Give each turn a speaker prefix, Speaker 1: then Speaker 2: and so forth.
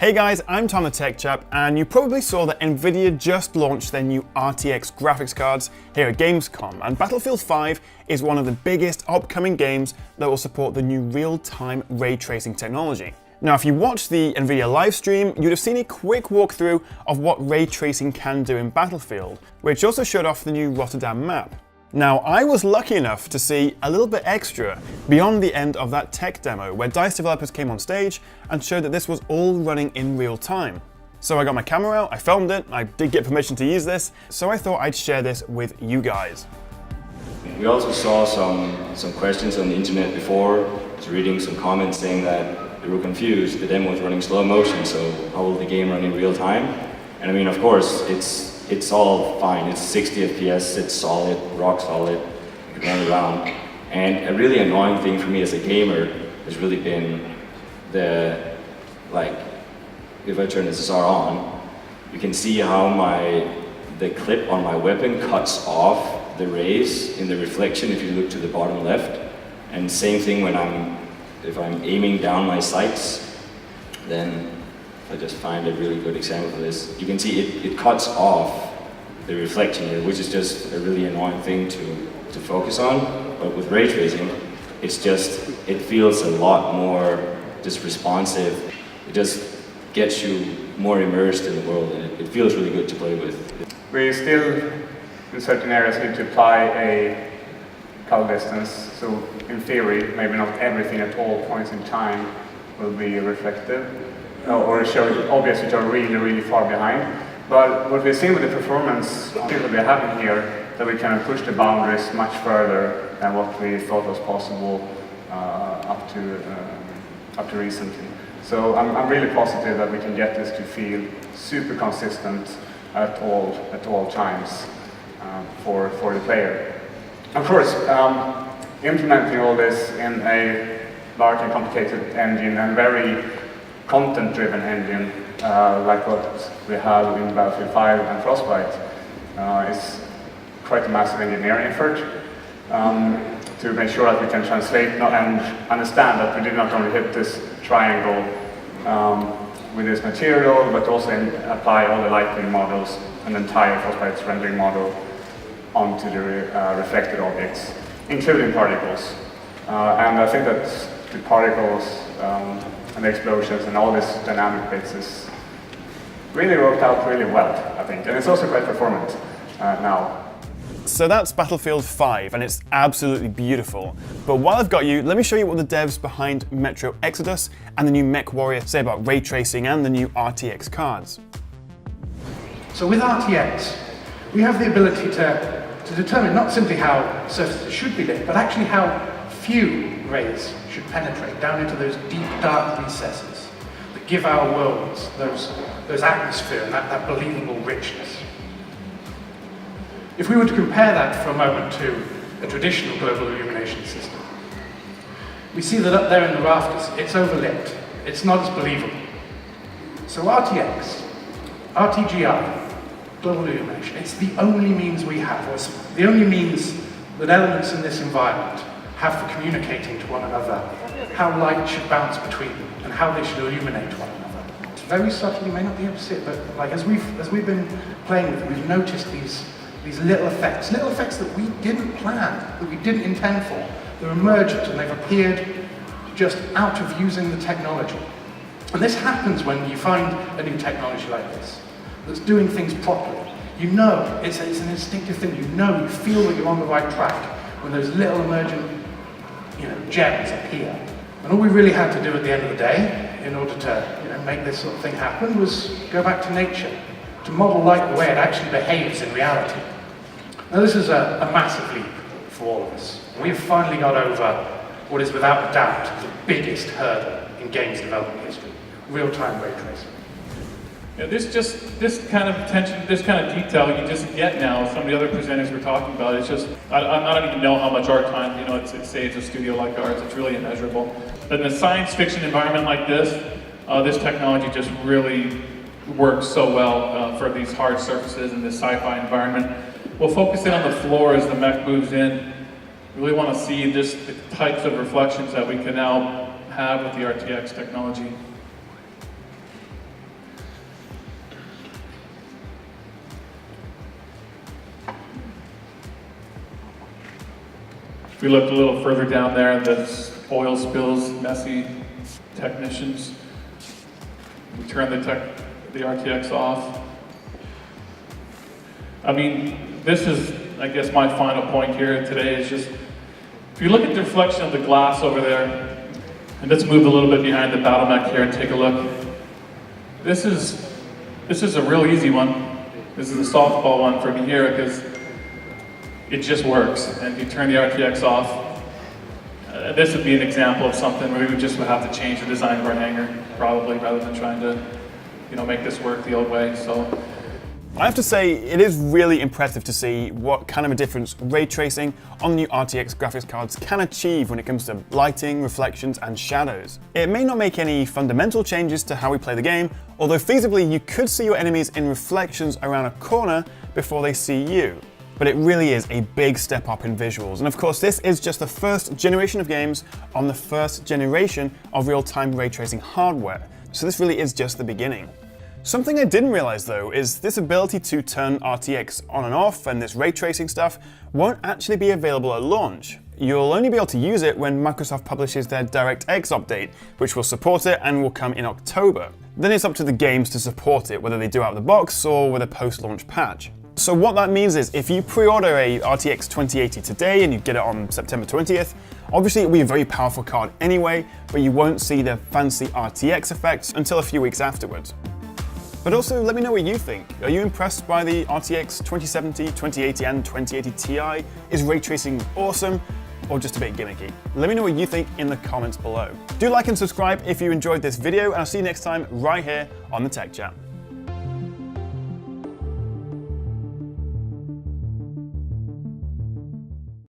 Speaker 1: Hey guys, I'm Tom the Tech Chap, and you probably saw that Nvidia just launched their new RTX graphics cards here at Gamescom, and Battlefield 5 is one of the biggest upcoming games that will support the new real-time ray tracing technology. Now, if you watched the Nvidia live stream, you'd have seen a quick walkthrough of what ray tracing can do in Battlefield, which also showed off the new Rotterdam map. Now, I was lucky enough to see a little bit extra beyond the end of that tech demo, where DICE developers came on stage and showed that this was all running in real time. So I got my camera out, I filmed it, I did get permission to use this, so I thought I'd share this with you guys.
Speaker 2: We also saw some questions on the internet before. I was reading some comments saying that they were confused, the demo was running slow motion, so how will the game run in real time? And I mean, of course, it's all fine. It's 60 FPS, it's solid, rock solid, you can run around. And a really annoying thing for me as a gamer has really been if I turn SSR on, you can see how the clip on my weapon cuts off the rays in the reflection if you look to the bottom left. And same thing if I'm aiming down my sights, then I just find a really good example of this. You can see it cuts off the reflection here, which is just a really annoying thing to focus on. But with ray tracing, it feels a lot more just responsive. It just gets you more immersed in the world, and it feels really good to play with.
Speaker 3: We still, in certain areas, need to apply a color distance. So in theory, maybe not everything at all points in time will be reflective, or show objects which are really, really far behind. But what we've seen with the performance that we're having here, that we can push the boundaries much further than what we thought was possible up to recently. So I'm really positive that we can get this to feel super consistent at all times for the player. Of course, implementing all this in a large and complicated engine and very content-driven engine, like what we have in Battlefield 5 and Frostbite, is quite a massive engineering effort to make sure that we can translate and understand that we did not only hit this triangle with this material, but also apply all the lighting models and the entire Frostbite's rendering model onto the reflected objects, including particles. And I think that the particles and the explosions and all these dynamic bits is really worked out really well, I think. And it's also quite performant now.
Speaker 1: So that's Battlefield 5, and it's absolutely beautiful. But while I've got you, let me show you what the devs behind Metro Exodus and the new MechWarrior say about ray tracing and the new RTX cards.
Speaker 4: So with RTX, we have the ability to determine not simply how surfaces should be lit, but actually how few rays should penetrate down into those deep, dark recesses that give our worlds those atmosphere and that believable richness. If we were to compare that for a moment to a traditional global illumination system, we see that up there in the rafters, it's overlit. It's not as believable. So RTX, RTGI, global illumination, it's the only means we have, or it's the only means that elements in this environment have for communicating to one another how light should bounce between them and how they should illuminate one another. It's very subtle, you may not be able to see it, but like as we've been playing with it, we've noticed these little effects that we didn't plan, that we didn't intend for. They're emergent and they've appeared just out of using the technology. And this happens when you find a new technology like this, that's doing things properly. You know, it's an instinctive thing, you feel that you're on the right track when those little emergent gems appear. And all we really had to do at the end of the day, in order to make this sort of thing happen, was go back to nature, to model light the way it actually behaves in reality. Now this is a massive leap for all of us. We've finally got over what is without a doubt the biggest hurdle in games development history, real-time ray tracing.
Speaker 5: Yeah, this kind of attention, this kind of detail you just get now. Some of the other presenters were talking about. It's just I don't even know how much our time it saves a studio like ours. It's really immeasurable. But in a science fiction environment like this, this technology just really works so well for these hard surfaces in this sci-fi environment. We'll focus in on the floor as the mech moves in. We really want to see just the types of reflections that we can now have with the RTX technology. If we look a little further down there, the oil spills, messy technicians. We turn the RTX off. I mean, this is, I guess, my final point here today is just, if you look at the reflection of the glass over there, and let's move a little bit behind the battle mech here and take a look. This is a real easy one. This is a softball one for me here because it just works. And if you turn the RTX off, this would be an example of something where we would just have to change the design of our hangar, probably, rather than trying to, make this work the old way. So
Speaker 1: I have to say, it is really impressive to see what kind of a difference ray tracing on the new RTX graphics cards can achieve when it comes to lighting, reflections, and shadows. It may not make any fundamental changes to how we play the game, although feasibly you could see your enemies in reflections around a corner before they see you. But it really is a big step up in visuals. And of course, this is just the first generation of games on the first generation of real-time ray tracing hardware. So this really is just the beginning. Something I didn't realize though is this ability to turn RTX on and off and this ray tracing stuff won't actually be available at launch. You'll only be able to use it when Microsoft publishes their DirectX update, which will support it and will come in October. Then it's up to the games to support it, whether they do out of the box or with a post-launch patch. So what that means is if you pre-order a RTX 2080 today and you get it on September 20th, obviously it'll be a very powerful card anyway, but you won't see the fancy RTX effects until a few weeks afterwards. But also, let me know what you think. Are you impressed by the RTX 2070, 2080 and 2080 Ti? Is ray tracing awesome or just a bit gimmicky? Let me know what you think in the comments below. Do like and subscribe if you enjoyed this video, and I'll see you next time right here on the Tech Chat.